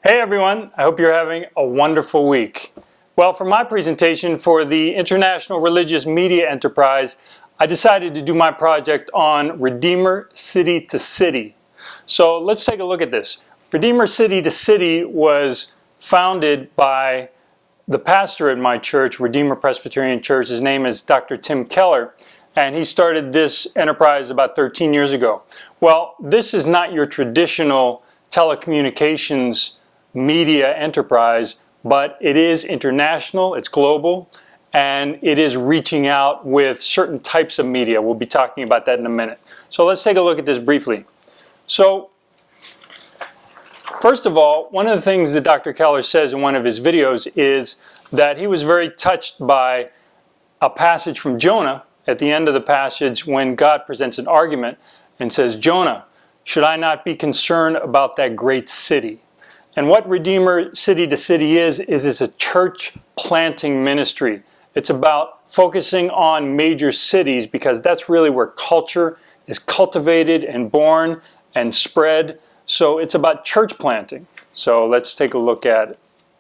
Hey everyone, I hope you're having a wonderful week. Well, for my presentation for the International Religious Media Enterprise, I decided to do my project on Redeemer City to City. So let's take a look at this. Redeemer City to City was founded by the pastor at my church, Redeemer Presbyterian Church. His name is Dr. Tim Keller, and he started this enterprise about 13 years ago. Well, this is not your traditional telecommunications media enterprise, but it is international, it's global, and it is reaching out with certain types of media. We'll be talking about that in a minute. So let's take a look at this briefly. So, first of all, one of the things that Dr. Keller says in one of his videos is that he was very touched by a passage from Jonah at the end of the passage when God presents an argument and says, "Jonah, should I not be concerned about that great city?" And what Redeemer City to City is it's a church planting ministry. It's about focusing on major cities because that's really where culture is cultivated and born and spread. So it's about church planting. So let's take a look at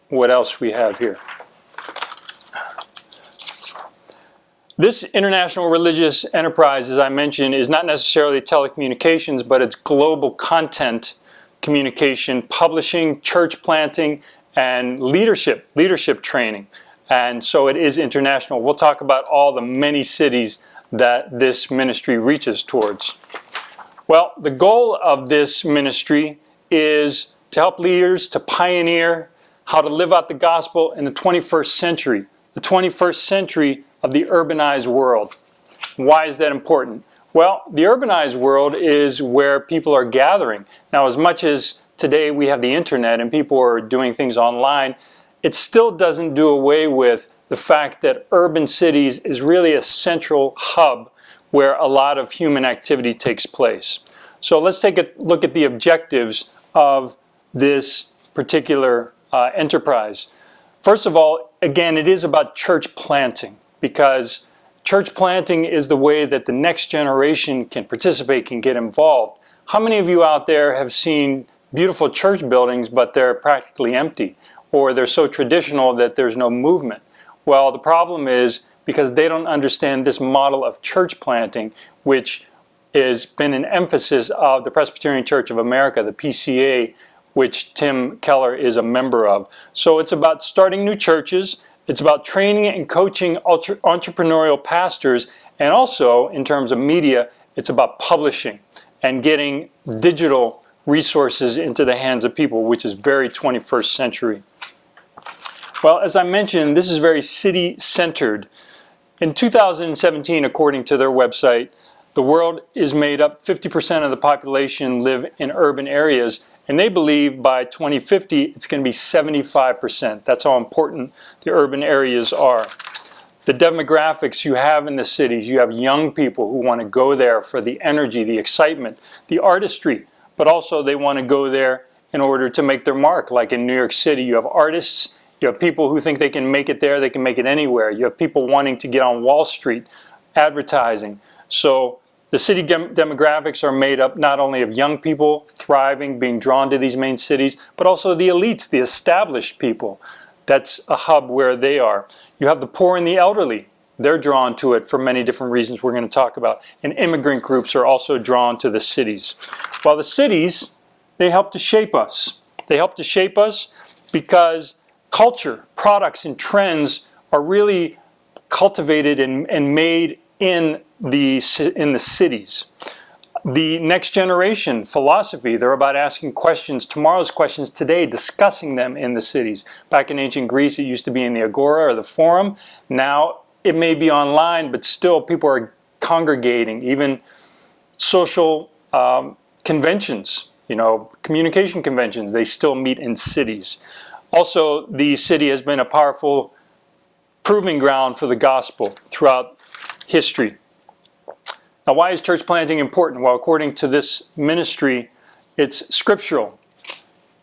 what else we have here. This international religious enterprise, as I mentioned, is not necessarily telecommunications, but it's global content communication, publishing, church planting, and leadership training. And so it is international. We'll talk about all the many cities that this ministry reaches towards. Well, the goal of this ministry is to help leaders to pioneer how to live out the gospel in the 21st century, the 21st century of the urbanized world. Why is that important? Well, the urbanized world is where people are gathering. Now, as much as today we have the internet and people are doing things online, it still doesn't do away with the fact that urban cities is really a central hub where a lot of human activity takes place. So let's take a look at the objectives of this particular enterprise. First of all, again, it is about church planting because church planting is the way that the next generation can participate, can get involved. How many of you out there have seen beautiful church buildings, but they're practically empty, or they're so traditional that there's no movement? Well, the problem is because they don't understand this model of church planting, which has been an emphasis of the Presbyterian Church of America, the PCA, which Tim Keller is a member of. So it's about starting new churches. It's about training and coaching entrepreneurial pastors, and also in terms of media, it's about publishing and getting digital resources into the hands of people, which is very 21st century. Well, as I mentioned, this is very city-centered. In 2017, according to their website, the world is made up, 50% of the population live in urban areas, and they believe by 2050 it's going to be 75%. That's how important the urban areas are. The demographics you have in the cities, you have young people who want to go there for the energy, the excitement, the artistry, but also they want to go there in order to make their mark. Like in New York City, you have artists, you have people who think they can make it there, they can make it anywhere. You have people wanting to get on Wall Street, advertising. So the city demographics are made up not only of young people thriving, being drawn to these main cities, but also the elites, the established people. That's a hub where they are. You have the poor and the elderly. They're drawn to it for many different reasons we're going to talk about. And immigrant groups are also drawn to the cities. While the cities, they help to shape us. They help to shape us because culture, products, and trends are really cultivated and made in the cities. The next generation philosophy, they're about asking questions, tomorrow's questions today, discussing them in the cities. Back in ancient Greece, it used to be in the agora or the forum. Now it may be online, but still people are congregating. Even social conventions, communication conventions, they still meet in cities. Also, the city has been a powerful proving ground for the gospel throughout history. Now, why is church planting important? Well, according to this ministry, it's scriptural.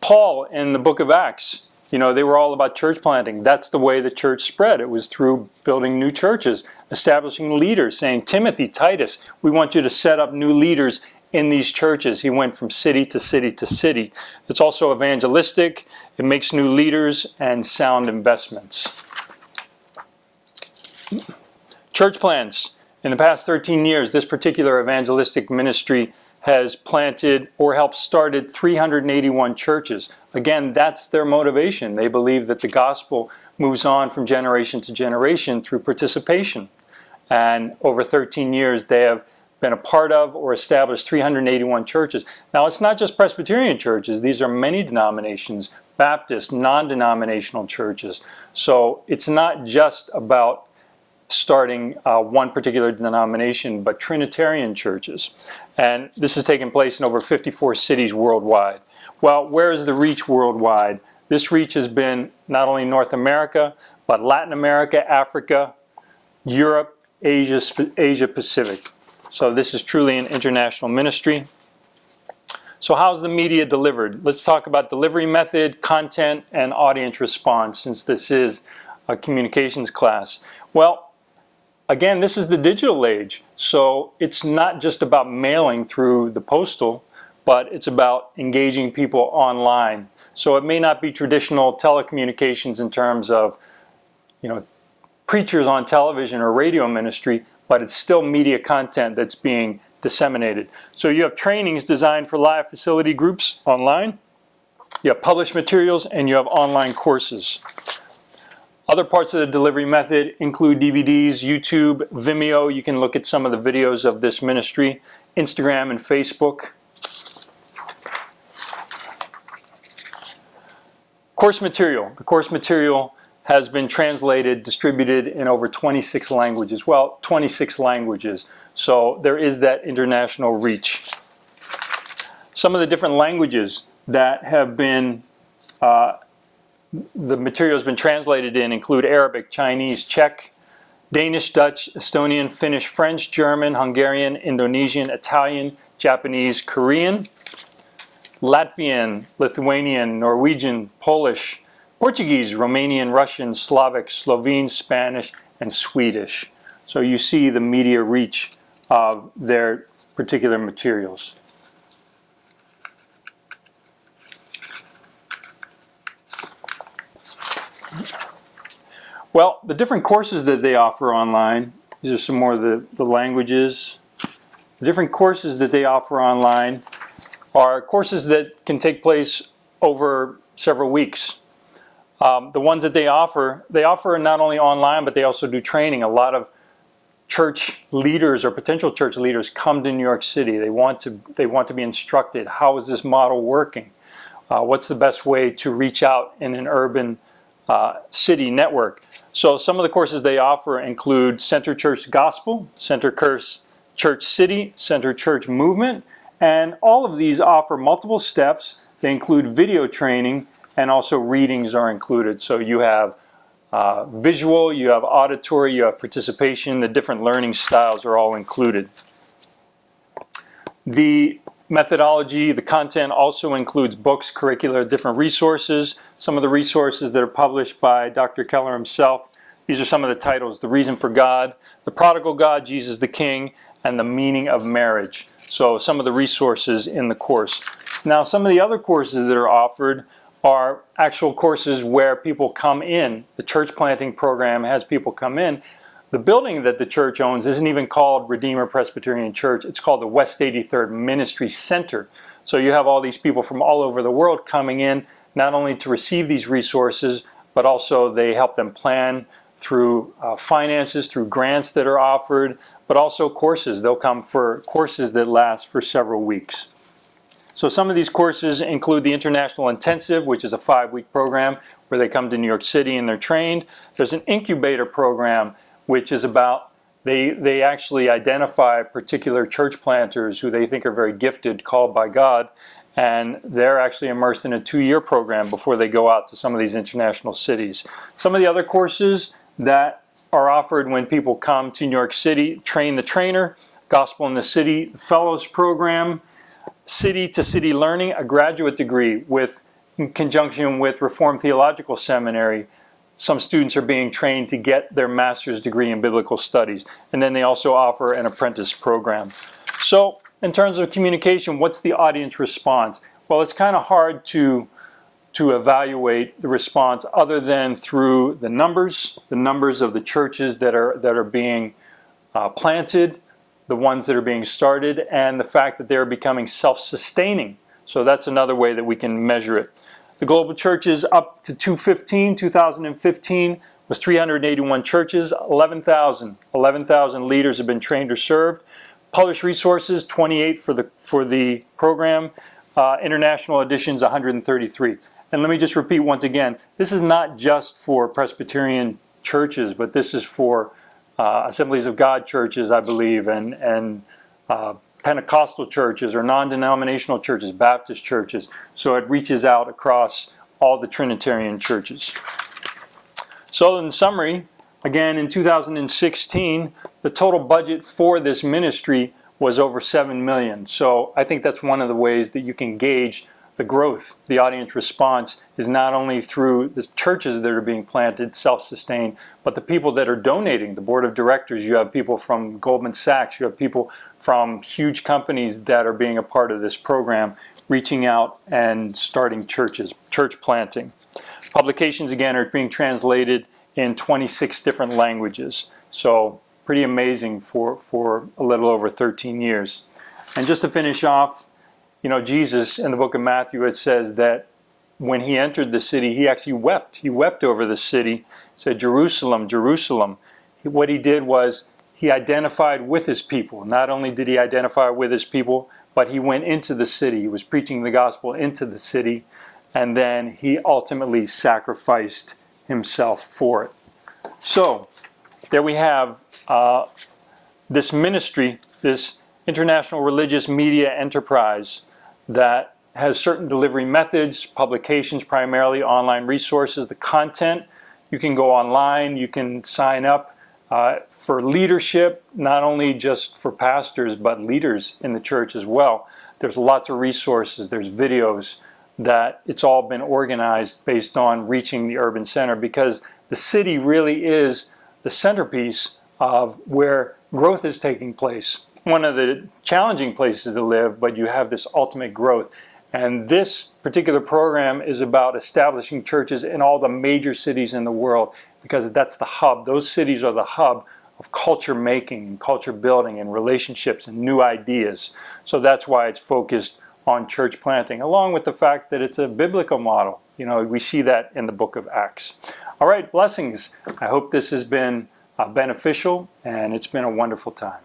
Paul in the book of Acts, they were all about church planting. That's the way the church spread. It was through building new churches, establishing leaders, saying, Timothy, Titus, we want you to set up new leaders in these churches. He went from city to city to city. It's also evangelistic. It makes new leaders and sound investments. Church plants. In the past 13 years, this particular evangelistic ministry has planted or helped started 381 churches. Again, that's their motivation. They believe that the gospel moves on from generation to generation through participation. And over 13 years, they have been a part of or established 381 churches. Now, it's not just Presbyterian churches. These are many denominations, Baptist, non-denominational churches. So it's not just about starting one particular denomination, but Trinitarian churches. And this has taken place in over 54 cities worldwide. Well, where is the reach worldwide? This reach has been not only North America, but Latin America, Africa, Europe, Asia Pacific. So this is truly an international ministry. So how's the media delivered? Let's talk about delivery method, content, and audience response, since this is a communications class. Well, again, this is the digital age, so it's not just about mailing through the postal, but it's about engaging people online. So it may not be traditional telecommunications in terms of, preachers on television or radio ministry, but it's still media content that's being disseminated. So you have trainings designed for live facility groups online, you have published materials, and you have online courses. Other parts of the delivery method include DVDs, YouTube, Vimeo. You can look at some of the videos of this ministry, Instagram and Facebook. Course material. The course material has been translated, distributed in over 26 languages. Well, 26 languages. So there is that international reach. Some of the different languages that have been the material has been translated in include Arabic, Chinese, Czech, Danish, Dutch, Estonian, Finnish, French, German, Hungarian, Indonesian, Italian, Japanese, Korean, Latvian, Lithuanian, Norwegian, Polish, Portuguese, Romanian, Russian, Slavic, Slovene, Spanish, and Swedish. So you see the media reach of their particular materials. Well, the different courses that they offer online, these are some more of the languages. The different courses that they offer online are courses that can take place over several weeks. The ones that they offer not only online, but they also do training. A lot of church leaders or potential church leaders come to New York City. They want to be instructed. How is this model working? What's the best way to reach out in an urban city network? So some of the courses they offer include Center Church Gospel, Center Church City, Center Church Movement, and all of these offer multiple steps. They include video training, and also readings are included. So you have visual, you have auditory, you have participation. The different learning styles are all included. The methodology, the content also includes books, curricula, different resources. Some of the resources that are published by Dr. Keller himself. These are some of the titles: The Reason for God, The Prodigal God, Jesus the King, and The Meaning of Marriage. So some of the resources in the course. Now, some of the other courses that are offered are actual courses where people come in. The church planting program has people come in. The building that the church owns isn't even called Redeemer Presbyterian Church. It's called the West 83rd Ministry Center. So you have all these people from all over the world coming in, not only to receive these resources, but also they help them plan through finances, through grants that are offered, but also courses. They'll come for courses that last for several weeks. So some of these courses include the International Intensive, which is a 5-week program where they come to New York City and they're trained. There's an incubator program, which is about, they actually identify particular church planters who they think are very gifted, called by God, and they're actually immersed in a 2-year program before they go out to some of these international cities. Some of the other courses that are offered when people come to New York City: Train the Trainer, Gospel in the City, Fellows Program, CityToCity Learning, a graduate degree in conjunction with Reformed Theological Seminary. Some students are being trained to get their master's degree in biblical studies. And then they also offer an apprentice program. So in terms of communication, what's the audience response? Well, it's kind of hard to evaluate the response other than through the numbers of the churches that are being planted, the ones that are being started, and the fact that they're becoming self-sustaining. So that's another way that we can measure it. The global churches up to 2015 was 381 churches, 11,000 leaders have been trained or served. Published resources, 28 for the program. International editions, 133. And let me just repeat once again, this is not just for Presbyterian churches, but this is for Assemblies of God churches, I believe, and Pentecostal churches or non-denominational churches, Baptist churches. So it reaches out across all the Trinitarian churches. So in summary, again, in 2016, the total budget for this ministry was over $7 million. So I think that's one of the ways that you can gauge the growth. The audience response is not only through the churches that are being planted, self-sustained, but the people that are donating. The board of directors, you have people from Goldman Sachs, you have people from huge companies that are being a part of this program, reaching out and starting churches, church planting. Publications, again, are being translated in 26 different languages. So pretty amazing for a little over 13 years. And just to finish off, you know, Jesus, in the book of Matthew, it says that when he entered the city, he actually wept. He wept over the city. He said, Jerusalem, Jerusalem. What he did was he identified with his people. Not only did he identify with his people, but he went into the city. He was preaching the gospel into the city, and then he ultimately sacrificed himself for it. So there we have this ministry, this international religious media enterprise that has certain delivery methods, publications primarily, online resources, the content. You can go online, you can sign up for leadership, not only just for pastors, but leaders in the church as well. There's lots of resources, there's videos that it's all been organized based on reaching the urban center, because the city really is the centerpiece of where growth is taking place. One of the challenging places to live, but you have this ultimate growth. And this particular program is about establishing churches in all the major cities in the world, because that's the hub. Those cities are the hub of culture making and culture building and relationships and new ideas. So that's why it's focused on church planting, along with the fact that it's a biblical model. You know, we see that in the book of Acts. All right, blessings. I hope this has been beneficial, and it's been a wonderful time.